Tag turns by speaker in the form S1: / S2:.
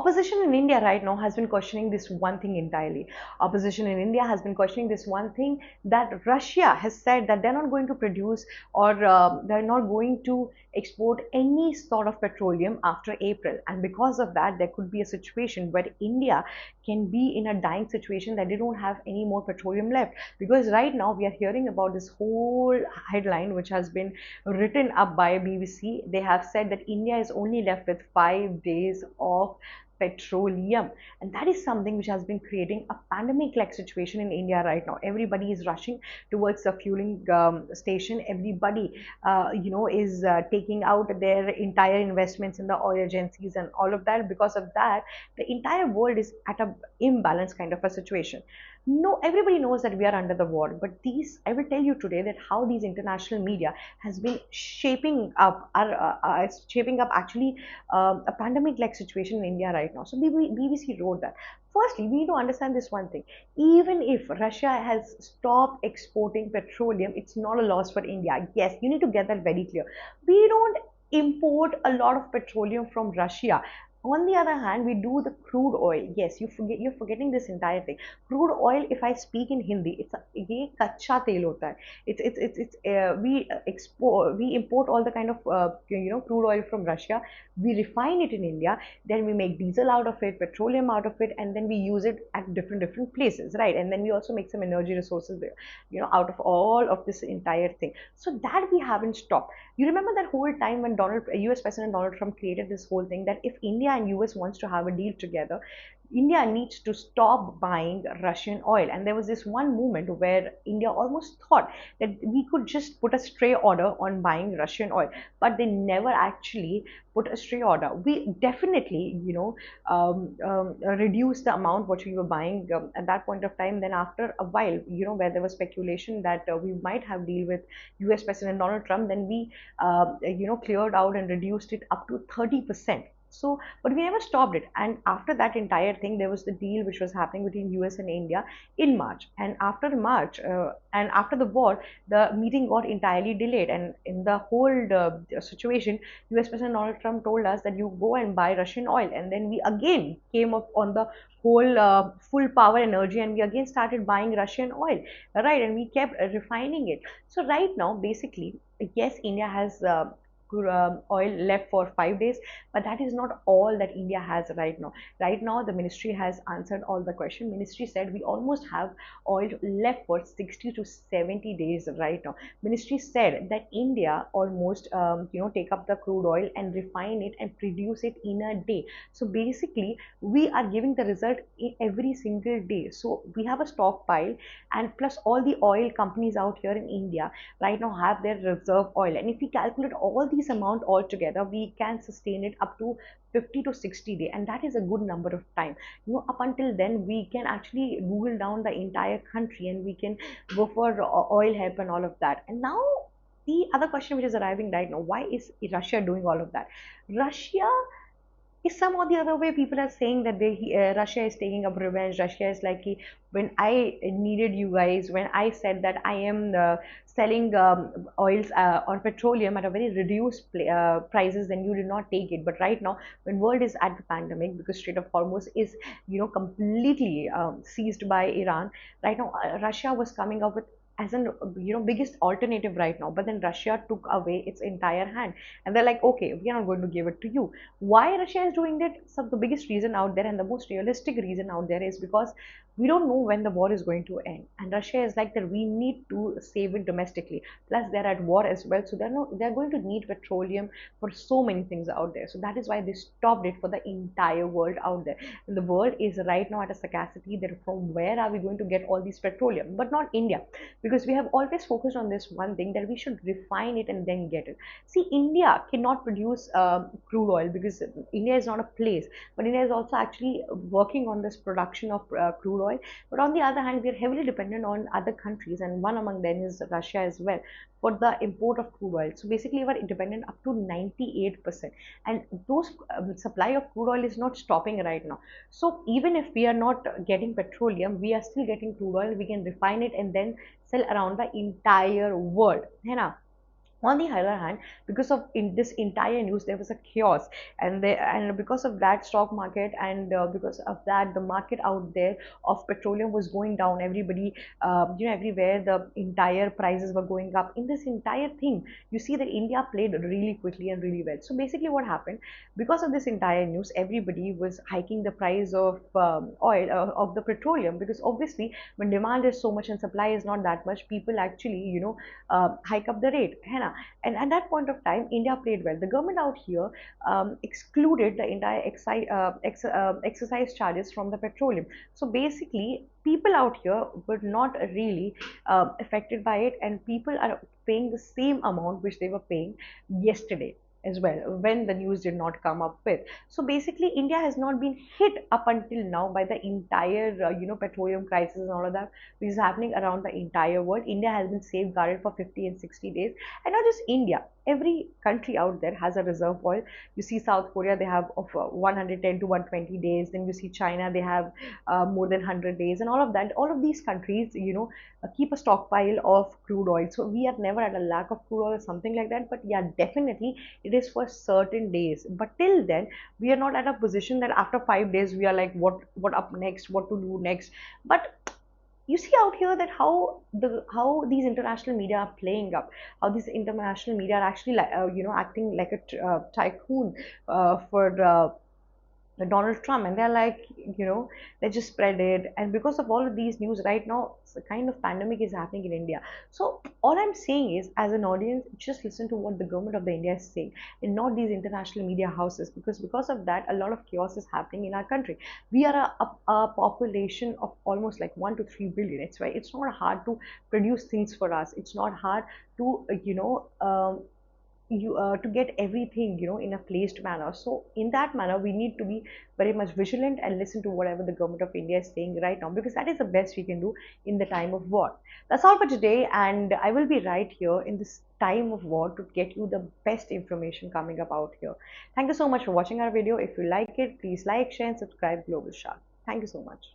S1: opposition in India right now has been questioning this one thing entirely. Opposition in India has been questioning this one thing, that Russia has said that they're not going to produce, or they're not going to export any sort of petroleum after April. And because of that, there could be a situation where India can be in a dying situation, that they don't have any more petroleum left. Because right now we are hearing about this whole headline which has been written up by BBC. They have said that India is only left with 5 days of petroleum, and that is something which has been creating a pandemic like situation in India right now. Everybody is rushing towards the fueling station. Everybody is taking out their entire investments in the oil agencies and all of that. Because of that, the entire world is at a imbalance kind of a situation. No, everybody knows that we are under the war, but these, I will tell you today that how these international media has been shaping up actually a pandemic like situation in India right now. So BBC wrote that. Firstly, we need to understand this one thing. Even if Russia has stopped exporting petroleum, it's not a loss for India. Yes, you need to get that very clear. We don't import a lot of petroleum from Russia. On the other hand, we do the crude oil. Yes, you're forgetting this entire thing. Crude oil, if I speak in Hindi, it's ये कच्चा तेल होता है. We import all the kind of crude oil from Russia. We refine it in India, then we make diesel out of it, petroleum out of it, and then we use it at different places, right? And then we also make some energy resources there, out of all of this entire thing. So that we haven't stopped. You remember that whole time when US President Donald Trump created this whole thing, that if India and US wants to have a deal together, India needs to stop buying Russian oil. And there was this one moment where India almost thought that we could just put a stray order on buying Russian oil, but they never actually put a stray order. We definitely, reduced the amount what we were buying at that point of time. Then after a while, where there was speculation that we might have deal with US President Donald Trump, then we, cleared out and reduced it up to 30%. So, but we never stopped it. And after that entire thing, there was the deal which was happening between US and India in March. And after March, and after the war, the meeting got entirely delayed. And in the whole situation, US President Donald Trump told us that you go and buy Russian oil. And then we again came up on the whole full power energy, and we again started buying Russian oil, right? And we kept refining it. So right now, basically, yes, India has oil left for 5 days, but that is not all that India has right now. Right now, the ministry has answered all the question. Ministry said we almost have oil left for 60 to 70 days right now. Ministry said that India almost take up the crude oil and refine it and produce it in a day. So basically, we are giving the result in every single day. So we have a stockpile, and plus all the oil companies out here in India right now have their reserve oil. And if we calculate all these amount altogether, we can sustain it up to 50 to 60 days, and that is a good number of time. Up until then, we can actually Google down the entire country, and we can go for oil help and all of that. And now the other question which is arriving right now: why is Russia doing all of that? Russia is some or the other way, people are saying that Russia is taking up revenge. Russia is like, when I needed you guys, when I said that I am selling oils or petroleum at a very reduced prices, then you did not take it. But right now, when world is at the pandemic, because Strait of Hormuz is completely seized by Iran, right now Russia was coming up with as an biggest alternative right now, but then Russia took away its entire hand, and they're like, okay, we are not going to give it to you. Why Russia is doing that? So the biggest reason out there, and the most realistic reason out there, is because we don't know when the war is going to end, and Russia is like that we need to save it domestically. Plus they're at war as well, so they're going to need petroleum for so many things out there. So that is why they stopped it for the entire world out there. And the world is right now at a scarcity, that from where are we going to get all these petroleum? But not India, because we have always focused on this one thing, that we should refine it and then get it. See, India cannot produce crude oil because India is not a place, but India is also actually working on this production of crude oil. But on the other hand, we are heavily dependent on other countries, and one among them is Russia as well, for the import of crude oil. So basically, we are dependent up to 98%, and those supply of crude oil is not stopping right now. So even if we are not getting petroleum, we are still getting crude oil. We can refine it and then sell around the entire world, है ना? On the other hand, because of in this entire news there was a chaos, and because of that stock market, and because of that the market out there of petroleum was going down. Everybody, everywhere the entire prices were going up. In this entire thing, you see that India played really quickly and really well. So basically what happened, because of this entire news, everybody was hiking the price of oil, of the petroleum, because obviously when demand is so much and supply is not that much, people actually hike up the rate, है ना? And at that point of time, India played well. The government out here excluded the entire exercise charges from the petroleum. So basically, people out here were not really affected by it, and people are paying the same amount which they were paying yesterday as well, when the news did not come up with. So basically, India has not been hit up until now by the entire petroleum crisis and all of that which is happening around the entire world. India has been safeguarded for 50 and 60 days. And not just India, every country out there has a reserve oil. You see South Korea, they have of 110 to 120 days. Then you see China, they have more than 100 days, and all of that. All of these countries, keep a stockpile of crude oil. So we have never had a lack of crude oil or something like that. But yeah, definitely it is for certain days. But till then, we are not at a position that after 5 days we are like, what up next, what to do next. But you see out here that how these international media are playing up, how these international media are actually acting like a tycoon for Donald Trump, and they're like, they just spread it. And because of all of these news right now, a kind of pandemic is happening in India. So all I'm saying is, as an audience, just listen to what the government of the India is saying, and not these international media houses, because of that, a lot of chaos is happening in our country. We are a population of almost like 1 to 3 billion. It's right. It's not hard to produce things for us. It's not hard to to get everything in a placed manner. So in that manner, we need to be very much vigilant and listen to whatever the government of India is saying right now, because that is the best we can do in the time of war. That's all for today, and I will be right here in this time of war to get you the best information coming up out here. Thank you so much for watching our video. If you like it, please like, share, and subscribe Global Shark. Thank you so much.